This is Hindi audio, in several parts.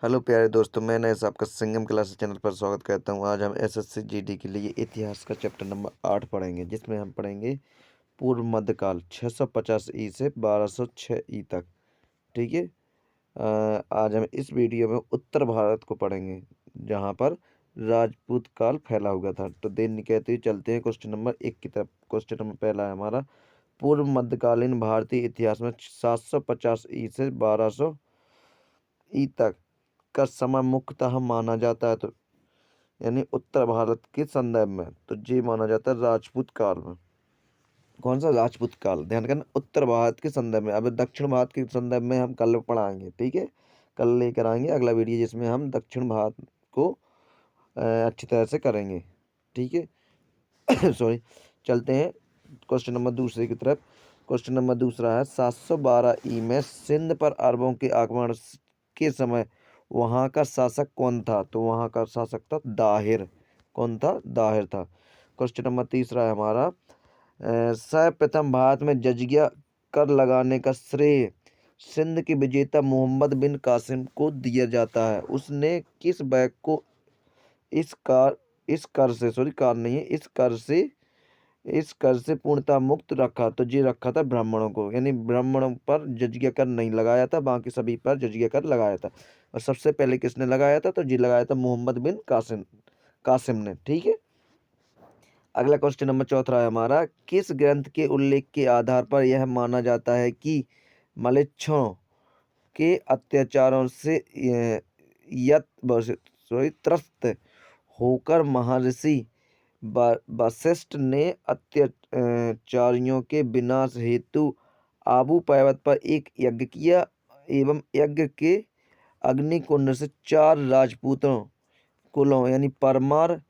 हेलो प्यारे दोस्तों, मैं नए आपका संगम क्लासेस चैनल पर स्वागत करता हूं। आज हम एसएससी जीडी के लिए इतिहास का चैप्टर नंबर 8 पढ़ेंगे, जिसमें हम पढ़ेंगे पूर्व मध्यकाल 650 ई से 1206 ई तक। ठीक है। आज हम इस वीडियो में उत्तर भारत को पढ़ेंगे, जहां पर राजपूत काल फैला हुआ था। तो देर नहीं कहते हुए चलते हैं क्वेश्चन नंबर 1 की तरफ। क्वेश्चन नंबर पहला है हमारा, पूर्व मध्यकालीन भारतीय इतिहास में 750 ई से 1200 ई तक का समय मुख्यतः माना जाता है। तो यानी उत्तर भारत के संदर्भ में तो ये माना जाता है राजपूत काल में। कौन सा राजपूत काल? ध्यान करना, उत्तर भारत के संदर्भ में। अब दक्षिण भारत के संदर्भ में हम कल पढ़ाएंगे। ठीक है, कल लेकर आएंगे अगला वीडियो, जिसमें हम दक्षिण भारत को अच्छी तरह से करेंगे। ठीक है। सॉरी, चलते हैं क्वेश्चन नंबर दूसरे की तरफ। क्वेश्चन नंबर दूसरा है, 712 ई में सिंध पर अरबों के आक्रमण के समय वहाँ का शासक कौन था? तो वहाँ का शासक था दाहिर। कौन था? दाहिर था। क्वेश्चन नंबर तीसरा है हमारा, सर्वप्रथम भारत में जजिया कर लगाने का श्रेय सिंध के विजेता मोहम्मद बिन कासिम को दिया जाता है। उसने किस बैग को इस कर से, सॉरी कार नहीं है, इस कर से पूर्णतः मुक्त रखा? तो ये रखा था ब्राह्मणों को, यानी ब्राह्मणों पर जजिया कर नहीं लगाया था, बाकी सभी पर जजिया कर लगाया था। और सबसे पहले किसने लगाया था? तो ये लगाया था मोहम्मद बिन कासिम ने। ठीक है। अगला क्वेश्चन नंबर चौथा है हमारा, किस ग्रंथ के उल्लेख के आधार पर यह माना जाता है कि मलेच्छों के अत्याचारों से त्रस्त होकर महर्षि वशिष्ठ ने अत्याचारियों के विनाश हेतु आबू पर्वत पर एक यज्ञ किया एवं यज्ञ के अग्निकुंड से 4 राजपूतों कुलों यानी परमार,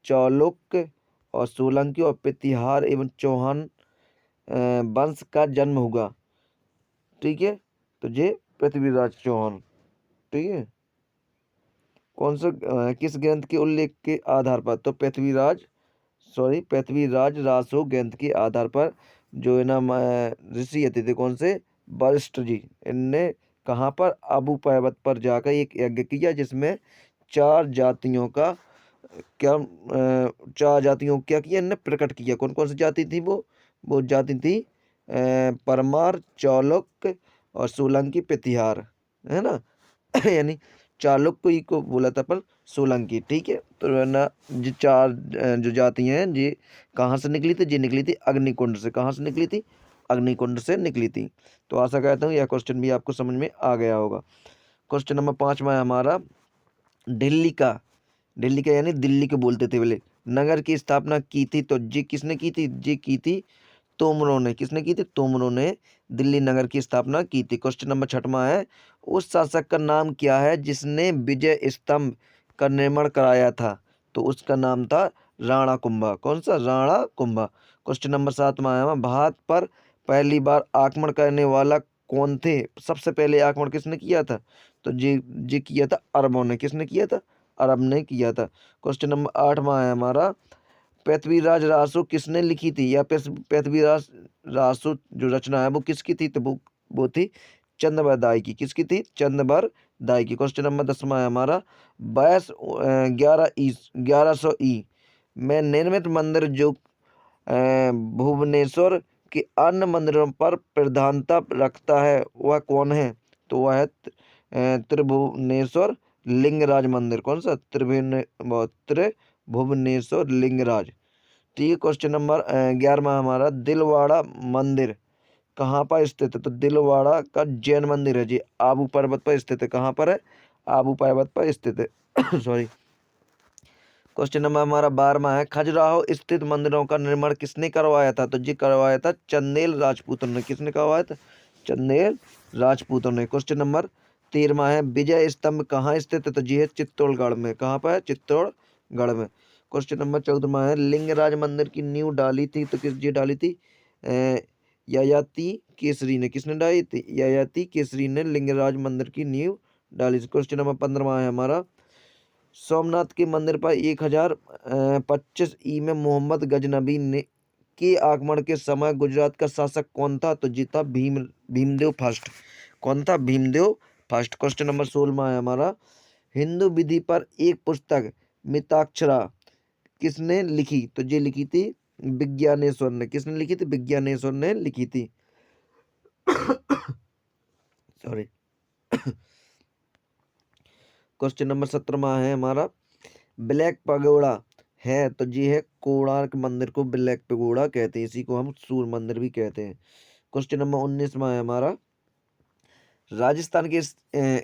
चालुक्य और सोलंकी और प्रतिहार एवं चौहान वंश का जन्म हुआ। ठीक है, तो ये पृथ्वीराज चौहान। ठीक है। कौन सा किस ग्रंथ के उल्लेख के आधार पर? तो पृथ्वीराज रासो ग्रंथ के आधार पर, जो है ना ऋषि थे कौन से? वशिष्ठ जी। इनने कहाँ पर? आबू पर्वत पर जाकर एक यज्ञ किया, जिसमें 4 जातियों का क्या 4 जातियों को क्या किया? इनने प्रकट किया। कौन कौन सी जाति थी? वो जाति थी परमार, चालुक्य और सोलंकी, प्रतिहार, है ना। यानी चालुक्य ही को बोला था पर सोलंकी। ठीक है। तो है ना, जो 4 जो जातियां हैं, ये कहाँ से निकली थी? ये निकली थी अग्निकुंड से। कहाँ से निकली थी? अग्निकुंड से निकली थी। तो आशा करता हूँ यह क्वेश्चन भी आपको समझ में आ गया होगा। क्वेश्चन नंबर 5 है हमारा, दिल्ली का यानी दिल्ली को बोलते थे बोले, नगर की स्थापना की थी। तो जी किसने की थी? जी की थी तोमरों ने। किसने की थी? तोमरों ने दिल्ली नगर की स्थापना की थी। क्वेश्चन नंबर 6 है, उस शासक का नाम क्या है जिसने विजय स्तंभ का निर्माण कराया था? तो उसका नाम था राणा कुंभा। कौन सा? राणा कुंभा। क्वेश्चन नंबर 7 है, भारत पर पहली बार आक्रमण करने वाला कौन थे? सबसे पहले आक्रमण किसने किया था? तो जी किया था अरबों ने। किसने किया था? अरब ने किया था। क्वेश्चन नंबर 8 है हमारा, पृथ्वीराज रासो किसने लिखी थी? या पृथ्वीराज रासो जो रचना है वो किसकी थी? तो वो थी चंद्रबरदाई की। किसकी थी? चंद्रबरदाई की। क्वेश्चन नंबर 10 है हमारा, 1100 ई में निर्मित मंदिर जो भुवनेश्वर के अन्य मंदिरों पर प्रधानता रखता है, वह कौन है? तो वह है त्रिभुवनेश्वर लिंगराज मंदिर। कौन सा? त्रिभुवनेश्वर लिंगराज। ठीक है। क्वेश्चन नंबर 11 हमारा, दिलवाड़ा मंदिर कहाँ पर स्थित है? तो दिलवाड़ा का जैन मंदिर है जी, आबू पर्वत पर स्थित है। कहाँ पर है? आबू पर्वत पर स्थित है। सॉरी। क्वेश्चन नंबर हमारा 12 है, खजुराहो स्थित मंदिरों का निर्माण किसने करवाया था? तो जी करवाया था चंदेल राजपूतों ने। किसने करवाया था? चंदेल राजपूतों ने। क्वेश्चन नंबर 13 है, विजय स्तंभ कहाँ स्थित है? तो जी है चित्तौड़गढ़ में। कहाँ पर है? चित्तौड़गढ़ में। क्वेश्चन नंबर 14 है, लिंगराज मंदिर की नींव डाली थी। तो किस जी डाली थी? ययाति केसरी ने। किसने डाली थी? ययाति केसरी ने लिंगराज मंदिर की नींव डाली थी। क्वेश्चन नंबर 15 है हमारा, सोमनाथ के मंदिर पर 1025 ई में मोहम्मद गजनबी ने के आगमन के समय गुजरात का शासक कौन था? तो जी था भीमदेव फर्स्ट। कौन था? भीमदेव फर्स्ट। क्वेश्चन नंबर 16 है हमारा, हिंदू विधि पर एक पुस्तक मिताक्षरा किसने लिखी? तो ये लिखी थी विज्ञानेश्वर ने। किसने लिखी थी? विज्ञानेश्वर ने लिखी थी। सॉरी। क्वेश्चन नंबर 17 है हमारा, ब्लैक पगोड़ा है तो ये है कोणार्क मंदिर को ब्लैक पगोड़ा कहते हैं, इसी को हम सूर्य मंदिर भी कहते हैं। क्वेश्चन नंबर 19 है हमारा, राजस्थान के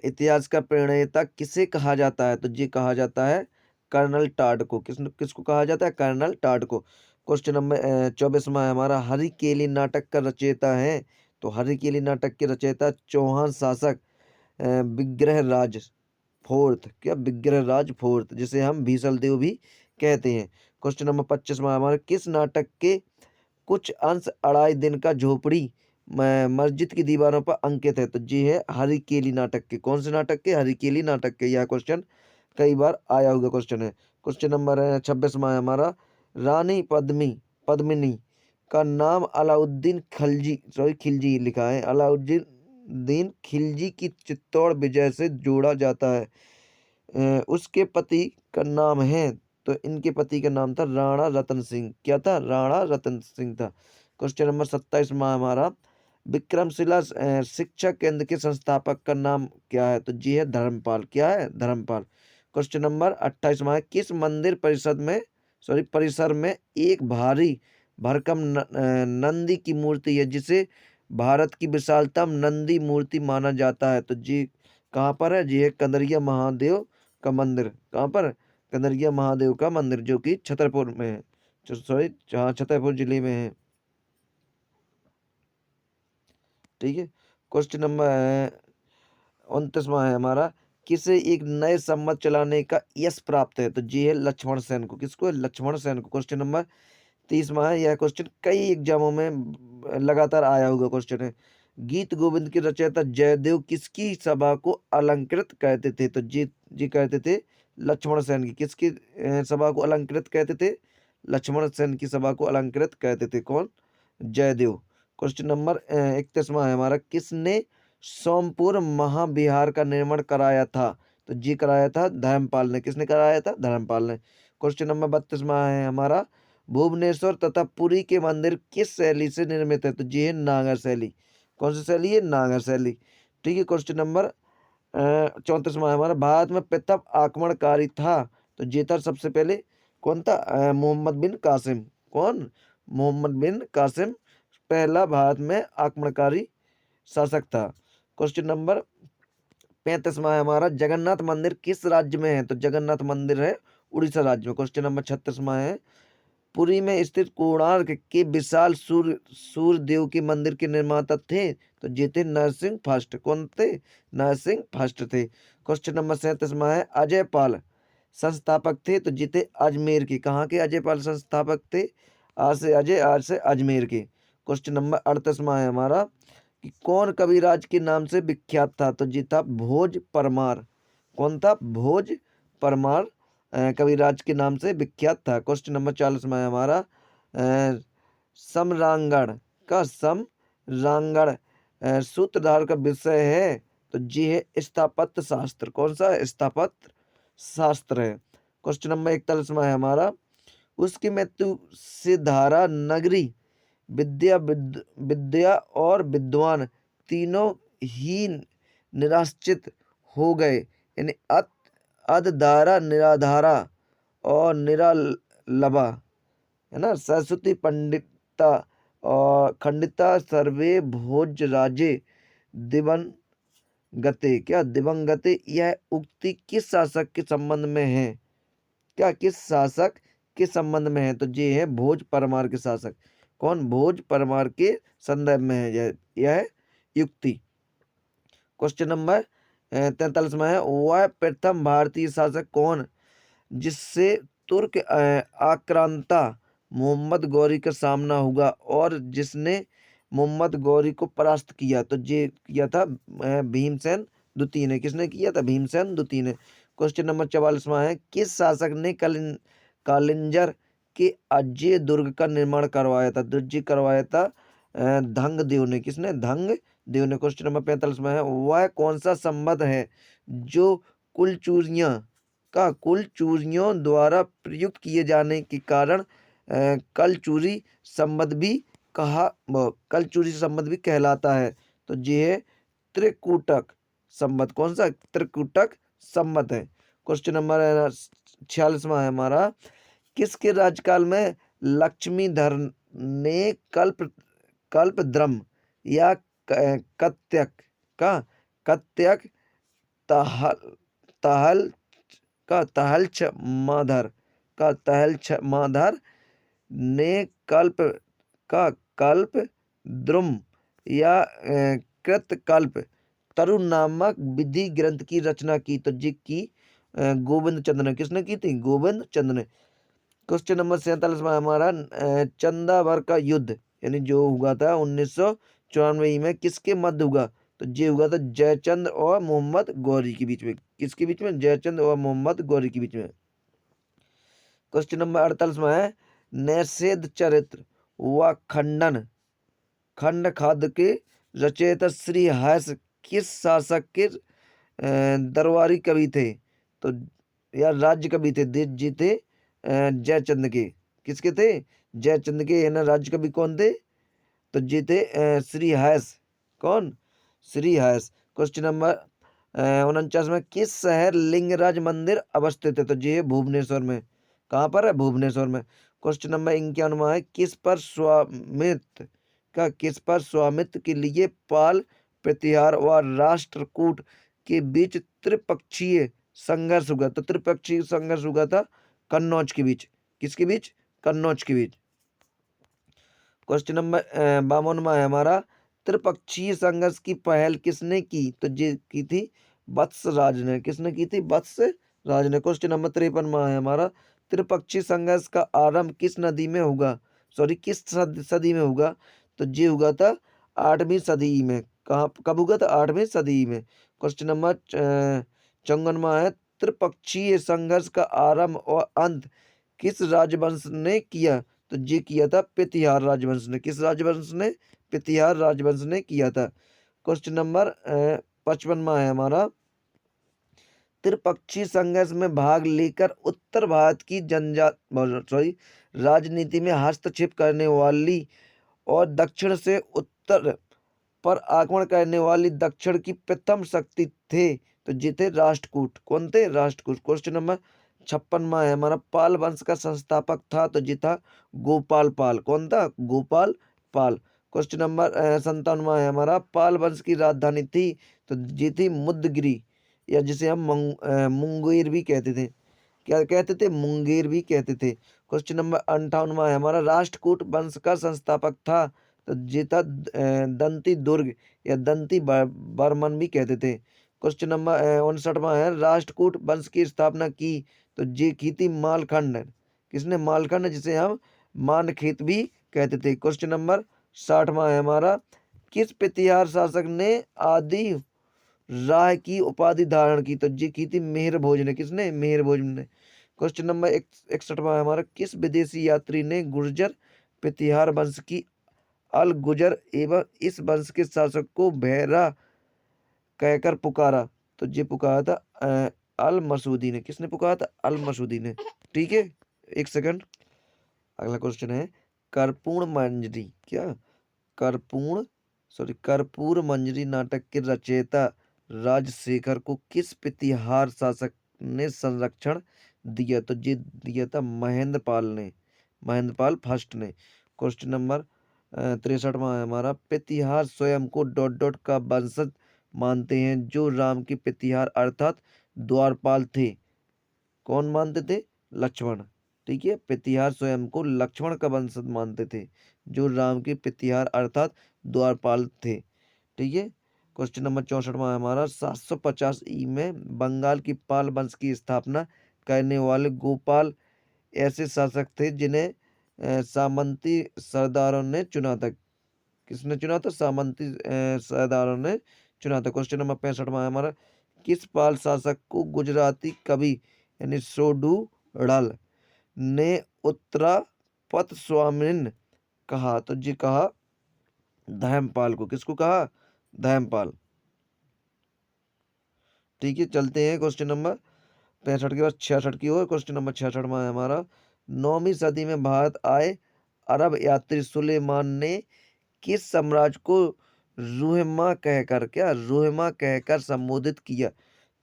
इतिहास का प्रणेता किसे कहा जाता है? तो ये कहा जाता है कर्नल टाड को। किसको कहा जाता है? कर्नल टाड को। क्वेश्चन नंबर 24 है हमारा, हरिकेली नाटक का रचयिता है? तो हरिकेली नाटक के रचयिता चौहान शासक विग्रह राज फोर्थ। क्या? विग्रह राज फोर्थ, जिसे हम भीषल देव भी कहते हैं। क्वेश्चन नंबर 25 में हमारे, किस नाटक के कुछ अंश अढ़ाई दिन का झोपड़ी मस्जिद की दीवारों पर अंकित है? तो जी है हरिकेली नाटक के। कौन से नाटक के? हरिकेली नाटक के। यह क्वेश्चन कई बार आया हुआ क्वेश्चन है। क्वेश्चन नंबर 26 में हमारा, रानी पद्मिनी का नाम अलाउद्दीन खिलजी लिखा है, अलाउद्दीन खिलजी की चित्तौड़ विजय से जोड़ा जाता है। उसके पति का नाम है, तो इनके पति का नाम था राणा रतन सिंह। क्या था? राणा रतन सिंह था। क्वेश्चन नंबर 27 में हमारा, विक्रमशिला शिक्षा केंद्र के संस्थापक का नाम क्या है? तो जी है धर्मपाल। क्या है? धर्मपाल। क्वेश्चन नंबर 28 में, किस मंदिर परिसर में एक भारी भरकम नंदी की मूर्ति है जिसे भारत की विशालतम नंदी मूर्ति माना जाता है? तो जी कहाँ पर है? जी है कंदरिया महादेव का मंदिर। कहाँ पर? कंदरिया महादेव का मंदिर, जो कि छतरपुर में है। छतरपुर जिले में है। ठीक है। क्वेश्चन नंबर 29 है हमारा, किसे एक नए संमत चलाने का यश प्राप्त है? तो जी है लक्ष्मण सेन को। किसको? लक्ष्मण सेन को। क्वेश्चन नंबर 30 है, यह क्वेश्चन कई एग्जामों में लगातार आया हुआ क्वेश्चन है। गीत गोविंद के रचयिता जयदेव किसकी सभा को अलंकृत कहते थे? तो जी कहते थे लक्ष्मण सेन की। किसकी सभा को अलंकृत कहते थे? लक्ष्मण सेन की सभा को अलंकृत कहते थे। कौन? जयदेव। क्वेश्चन नंबर 31 है हमारा, किसने सोमपुर महाविहार का निर्माण कराया था? तो जी कराया था धर्मपाल ने। किसने कराया था? धर्मपाल ने। क्वेश्चन नंबर 32 है हमारा, भुवनेश्वर तथा पुरी के मंदिर किस शैली से निर्मित है? तो जी है नागर शैली। कौन सी शैली है? नागर शैली। ठीक है। क्वेश्चन नंबर 34 में हमारा, भारत में प्रथम आक्रमणकारी था? तो ये था सबसे पहले कौन था? मोहम्मद बिन कासिम। कौन? मोहम्मद बिन कासिम पहला भारत में आक्रमणकारी शासक था। क्वेश्चन नंबर 35 में हमारा, जगन्नाथ मंदिर किस राज्य में है? तो जगन्नाथ मंदिर है उड़ीसा राज्य में। क्वेश्चन नंबर 36 में है, पुरी में स्थित कोणार्क के विशाल सूर्य देव के मंदिर के निर्माता थे? तो ये थे नरसिंह फर्स्ट। कौन थे? नरसिंह फर्स्ट थे। क्वेश्चन नंबर 37 में है, अजय पाल संस्थापक थे? तो ये थे अजमेर के। कहाँ के अजय पाल संस्थापक थे? आज से अजमेर के। क्वेश्चन नंबर 38 में है हमारा, कि कौन कविराज के नाम से विख्यात था? तो जी था भोज परमार। कौन था? भोज परमार कविराज के नाम से विख्यात था। क्वेश्चन नंबर 40 में है हमारा, समरांगण सूत्रधार का विषय है? तो जी है स्थापत्य शास्त्र। कौन सा? स्थापत्य शास्त्र है। क्वेश्चन नंबर 41 में है हमारा, उसकी मृत्यु से धारा नगरी विद्या और विद्वान तीनों ही निराश्रित हो गए, यानी अधधारा, निराधारा और निरालंबा, है ना। सरस्वती पंडिता और खंडिता सर्वे भोजराजे दिवंगते। क्या? दिवंगते। यह उक्ति किस शासक के संबंध में है? क्या? किस शासक के संबंध में है? तो ये है भोज परमार के शासक। कौन? भोज परमार के संदर्भ में है यह युक्ति। क्वेश्चन नंबर 43 में है, वह प्रथम भारतीय शासक कौन जिससे तुर्क आक्रांता मोहम्मद गौरी का सामना हुआ और जिसने मोहम्मद गौरी को परास्त किया? तो ये किया था भीमसेन द्वितीय ने। किसने किया था? भीमसेन द्वितीय ने। क्वेश्चन नंबर 44 में है, किस शासक ने कालिंजर के अजय दुर्ग का निर्माण करवाया था? करवाया था धंग देव ने। किसने? धंग देव ने। क्वेश्चन नंबर 45 में है, वह कौन सा संबंध है जो कुल चूरियों द्वारा प्रयुक्त किए जाने के कारण कलचूरी संबंध भी कलचूरी संबंध भी कहलाता है? तो ये है त्रिकूटक संबंध। कौन सा? त्रिकूटक संबंध है। क्वेश्चन नंबर 46 में है हमारा, किसके राज्यकाल में लक्ष्मीधर ने कल्पद्रुम या कत्यक का कत्यक तहल तहल तहलछ माधर ने कल्प द्रुम या कृतकल्प तरु नामक विधि ग्रंथ की रचना की? तो जी की गोविंद चंद्र ने। किसने की थी? गोविंद चंद्र ने। क्वेश्चन नंबर 47 में हमारा, चंदावर का युद्ध यानी जो हुआ था 1994 में, किसके मध्य हुआ? तो ये हुआ था जयचंद और मोहम्मद गौरी के बीच में। किसके बीच में? जयचंद और मोहम्मद गौरी के बीच में। क्वेश्चन नंबर 48 में है, निषेध चरित्र व खंड खाद के रचयिता श्री हर्ष किस शासक के दरबारी कवि थे? तो या राज्य कवि थे? जी थे जयचंद के। किसके थे? जयचंद के। है ना। राज्य कवि कौन थे? तो जी थे श्री हर्ष। कौन? श्री हर्ष। क्वेश्चन नंबर 49 में, किस शहर लिंगराज मंदिर अवस्थित है? तो जी है भुवनेश्वर में। कहाँ पर है? भुवनेश्वर में। क्वेश्चन नंबर 51 में है, किस पर स्वामित्व के लिए पाल प्रतिहार व राष्ट्रकूट के बीच त्रिपक्षीय संघर्ष हुआ? तो त्रिपक्षीय संघर्ष हुआ था कन्नौज के बीच। किसके बीच? कन्नौज के बीच। क्वेश्चन नंबर 52 में है हमारा, त्रिपक्षीय संघर्ष की पहल किसने की? तो ये की थी वत्स राज ने। किसने की थी? वत्स राज ने। क्वेश्चन नंबर 53 में है हमारा, त्रिपक्षीय संघर्ष का आरंभ किस नदी में होगा? सॉरी, किस सदी में होगा? तो ये हुआ था 8वीं सदी में। कहाँ कब हुआ था? 8वीं सदी में। क्वेश्चन नंबर 54 में है, त्रिपक्षीय संघर्ष का आरंभ और अंत किस राजवंश ने किया? तो ये किया था प्रतिहार राजवंश ने। किस राजवंश ने? प्रतिहार राजवंश ने किया था। क्वेश्चन नंबर 55 में है हमारा, त्रिपक्षीय संघर्ष में भाग लेकर उत्तर भारत की राजनीति में हस्तक्षेप करने वाली और दक्षिण से उत्तर पर आक्रमण करने वाली दक्षिण की प्रथम शक्ति थे। तो ये थे राष्ट्रकूट। कौन थे? राष्ट्रकूट। क्वेश्चन नंबर 56 में है हमारा, पाल वंश का संस्थापक था? तो ये था गोपाल पाल। कौन था? गोपाल पाल। क्वेश्चन नंबर 57 में है हमारा, पाल वंश की राजधानी थी? तो ये थी मुद्दगिरी, या जिसे हम मुंगेर भी कहते थे। क्या कहते थे? मुंगेर भी कहते थे। क्वेश्चन नंबर 58 में है हमारा, राष्ट्रकूट वंश का संस्थापक था? तो ये था दंती दुर्ग या दंती बर्मन भी कहते थे। क्वेश्चन नंबर 59 में है, राष्ट्रकूट वंश की स्थापना की? तो ये की थी मालखंड। किसने? मालखंड, जिसे हम मानखेत भी कहते थे। क्वेश्चन नंबर 60 में है हमारा, किस प्रतिहार शासक ने आदि राय की उपाधि धारण की? तो ये की थी मेहर भोज ने। किसने? मेहर भोज ने। क्वेश्चन नंबर 61 में हमारा, किस विदेशी यात्री ने गुर्जर प्रतिहार वंश की अल गुजर एवं इस वंश के शासक को भैरा कहकर पुकारा? तो ये पुकारा था अल मसूदी ने। किसने पुकारा था? अल मसूदी ने। ठीक है, एक सेकंड। अगला क्वेश्चन है, कर्पूर्ण मंजरी क्या कर्पूर्ण कर्पूर मंजरी नाटक के रचयिता राजशेखर को किस प्रतिहार शासक ने संरक्षण दिया? तो ये दिया था महेंद्र पाल ने। महेंद्र पाल फर्स्ट ने। क्वेश्चन नंबर 63 में है हमारा, प्रतिहार स्वयं को डॉट डॉट का वंशज मानते हैं जो राम के प्रतिहार अर्थात द्वारपाल थे। कौन मानते थे? लक्ष्मण। ठीक है, प्रतिहार स्वयं को लक्ष्मण का वंशज मानते थे जो राम के प्रतिहार अर्थात द्वारपाल थे। ठीक है। क्वेश्चन नंबर 64 में हमारा, 750 ई में बंगाल की पाल वंश की स्थापना करने वाले गोपाल ऐसे शासक थे जिन्हें सामंती सरदारों ने चुना था। किसने चुना था? सामंती सरदारों ने चुना था। क्वेश्चन नंबर 65 में हमारा, किस पाल शासक को गुजराती कवि यानी सोडूरल ने उत्तरापथ स्वामिन कहा? तो जी कहा धर्मपाल को। किसको कहा? धर्मपाल। ठीक है, चलते हैं क्वेश्चन नंबर 65 के बाद 66 की ओर। क्वेश्चन नंबर 66 में है हमारा, 9वीं सदी में भारत आए अरब यात्री सुलेमान ने किस साम्राज्य को रूहमा कहकर, क्या रूहमा कहकर संबोधित किया?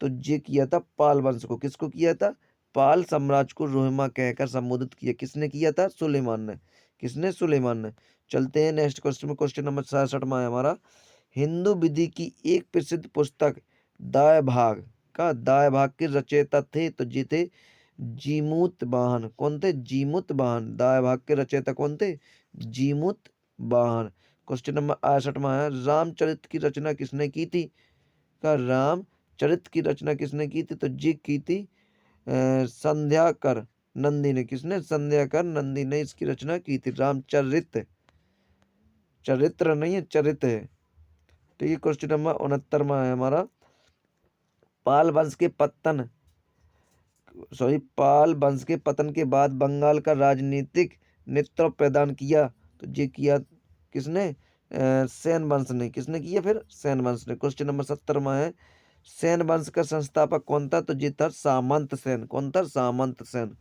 तो ये किया था पाल वंश को। किसको किया था? पाल साम्राज्य को रूहमा कहकर संबोधित किया। किसने किया था? सुलेमान ने। किसने? सुलेमान ने। चलते हैं नेक्स्ट क्वेश्चन में। क्वेश्चन नंबर 66 में है हमारा, हिंदू विधि की एक प्रसिद्ध पुस्तक दाय भाग का दाय भाग के रचयिता थे? तो ये थे जीमूत वाहन। कौन थे? जीमूत वाहन। दाय भाग के रचयिता कौन थे? जीमूत वाहन। क्वेश्चन नंबर 68 में है, रामचरित की रचना किसने की थी? का रामचरित की रचना किसने की थी? तो ये की थी संध्याकर नंदी ने। किसने? संध्याकर नंदी ने इसकी रचना की थी। रामचरित, चरित्र नहीं है, चरित है। ठीक है, क्वेश्चन नंबर 69 में है हमारा, पाल वंश के पतन पाल वंश के पतन के बाद बंगाल का राजनीतिक नेतृत्व प्रदान किया? तो ये किया किसने? सेन वंश ने। किसने किया? फिर सेन वंश ने। क्वेश्चन नंबर 70 में है, सेन वंश का संस्थापक कौन था? तो ये था सामंत सेन। कौन था? सामंत सेन।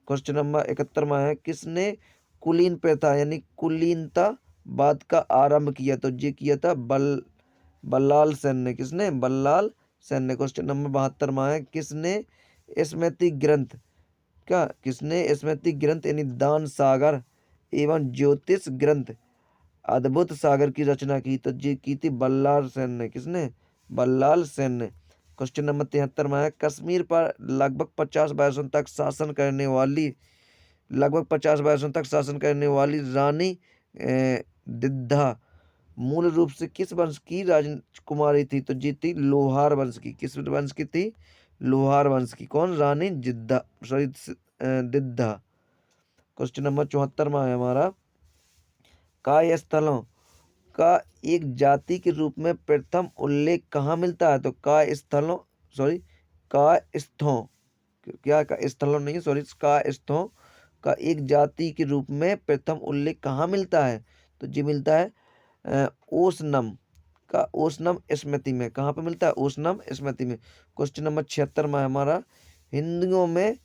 क्वेश्चन नंबर 71 में है, किसने कुलीन प्रथा यानी कुलीनता वाद का आरंभ किया? तो ये किया था बल्लाल सेन ने। किसने? बल्लाल सेन ने। क्वेश्चन नंबर 72 में है, किसने स्मृति ग्रंथ किसने स्मृति ग्रंथ यानी दान सागर एवं ज्योतिष ग्रंथ अद्भुत सागर की रचना की? तो ये की थी बल्लाल सेन ने। किसने? बल्लाल सेन ने। क्वेश्चन नंबर 73 में है, कश्मीर पर लगभग 50 वर्षों तक शासन करने वाली रानी दिद्धा मूल रूप से किस वंश की राजकुमारी थी? तो ये थी लोहार वंश की। किस वंश की थी? लोहार वंश की। कौन? रानी दिद्धा। क्वेश्चन नंबर 74 में है हमारा, काय स्थलों का एक जाति के रूप में प्रथम उल्लेख कहाँ मिलता है? तो काय स्थलों काय स्थों क्या का स्थलों नहीं, काय स्थों का एक जाति के रूप में प्रथम उल्लेख कहाँ मिलता है? तो ये मिलता है ओसनम ओसनम स्मृति में। कहाँ पे मिलता है? ओसनम स्मृति में। क्वेश्चन नंबर 76 में हमारा, हिंदुओं में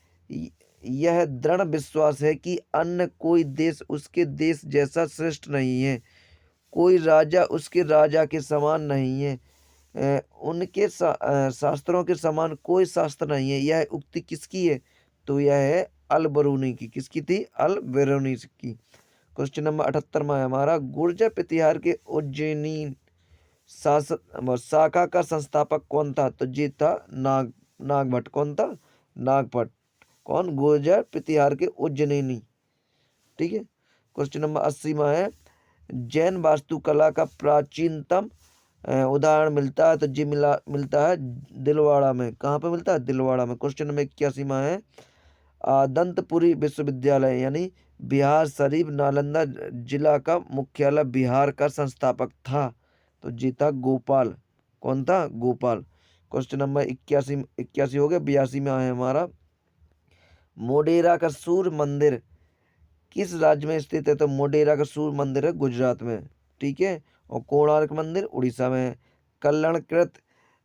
यह दृढ़ विश्वास है कि अन्य कोई देश उसके देश जैसा श्रेष्ठ नहीं है, कोई राजा उसके राजा के समान नहीं है, उनके शास्त्रों के समान कोई शास्त्र नहीं है। यह उक्ति किसकी है? तो यह है अल बरूनी की। किसकी थी? अल बरूनी की। क्वेश्चन नंबर 78 में है हमारा, गुर्जर प्रतिहार के उज्जैनी शाखा का संस्थापक कौन था? तो ये था नागभट्ट। कौन था? नागभट्ट। कौन? गुर्जर प्रतिहार के उज्जैनी। ठीक है, क्वेश्चन नंबर 80 में है, जैन वास्तुकला का प्राचीनतम उदाहरण मिलता है? तो जी मिलता है दिलवाड़ा में। कहाँ पे मिलता है? दिलवाड़ा में। क्वेश्चन नंबर 81 में है, आदंतपुरी विश्वविद्यालय यानी बिहार शरीफ नालंदा जिला का मुख्यालय बिहार का संस्थापक था? तो जी था गोपाल। कौन था? गोपाल। क्वेश्चन नंबर 81 हो गया। 82 में है हमारा, मोढेरा का सूर्य मंदिर किस राज्य में स्थित है? तो मोढेरा का सूर्य मंदिर है गुजरात में। ठीक है, और कोणार्क मंदिर उड़ीसा में है। कल्याणकृत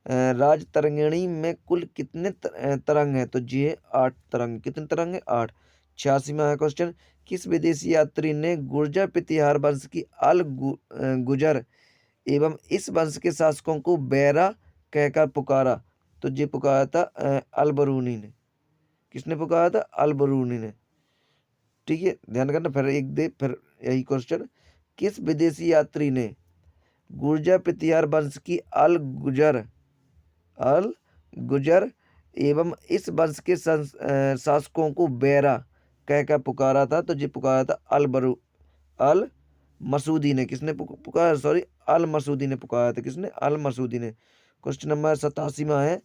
राज तरंगिणी में कुल कितने तरंग है? तो जी है 8 तरंग। कितने तरंग है? 8। 86 में है क्वेश्चन, किस विदेशी यात्री ने गुर्जर प्रतिहार वंश की गुजर एवं इस वंश के शासकों को बैरा कहकर पुकारा? तो ये पुकारा था अलबरूनी ने। किसने पुकारा था? अलबरूनी ने। ठीक है, ध्यान करना। फिर यही क्वेश्चन, किस विदेशी यात्री ने गुर्जर प्रतिहार वंश की अल गुजर एवं इस वंश के शासकों को बैरा कहकर पुकारा था? तो ये पुकारा था अल मसूदी ने। किसने पुकारा? अल मसूदी ने पुकारा था। किसने? अल मसूदी ने। क्वेश्चन नंबर 87 में है,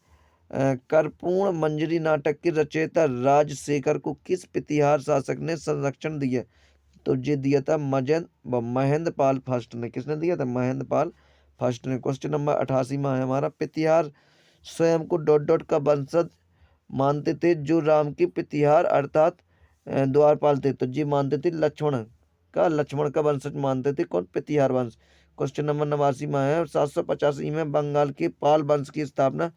कर्पूर्ण मंजरी नाटक के रचयिता राजशेखर को किस प्रतिहार शासक ने संरक्षण दिया? तो ये दिया था महेंद्र पाल फर्स्ट ने। किसने दिया था? महेंद्र पाल फर्स्ट ने। क्वेश्चन नंबर 88 में है हमारा, प्रतिहार स्वयं को डॉट का वंशज मानते थे जो राम के प्रतिहार अर्थात द्वारपाल थे? तो जी मानते थे लक्ष्मण का वंशज मानते थे। कौन? प्रतिहार वंश। क्वेश्चन नंबर 89 में है 785 में बंगाल के पाल वंश की स्थापना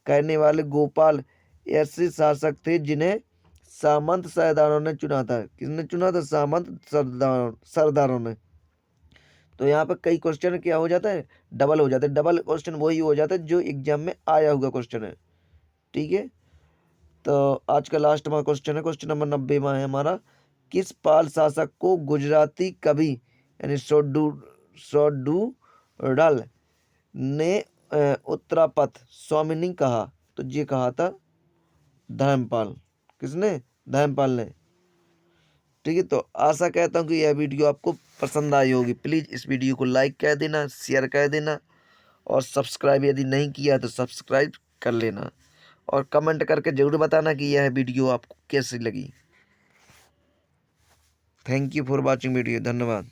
करने वाले गोपाल ऐसे शासक थे जिन्हें सामंत सरदारों ने चुना था। किसने चुना था? सामंत सरदारों ने। तो यहाँ पर कई क्वेश्चन क्या हो जाता है, डबल हो जाता है। डबल क्वेश्चन वही हो जाता है जो एग्जाम में आया हुआ क्वेश्चन है। ठीक है, तो आज का लास्ट में क्वेश्चन है, क्वेश्चन नंबर 90 में है हमारा, किस पाल शासक को गुजराती कवि यानी सोडूरल ने उत्तरापथ स्वामिनी कहा? तो ये कहा था धर्मपाल। किसने? धर्मपाल ने। ठीक है, तो आशा कहता हूँ कि यह वीडियो आपको पसंद आई होगी। प्लीज़ इस वीडियो को लाइक कर देना, शेयर कर देना और सब्सक्राइब यदि नहीं किया तो सब्सक्राइब कर लेना और कमेंट करके ज़रूर बताना कि यह वीडियो आपको कैसी लगी। Thank you for watching video. धन्यवाद।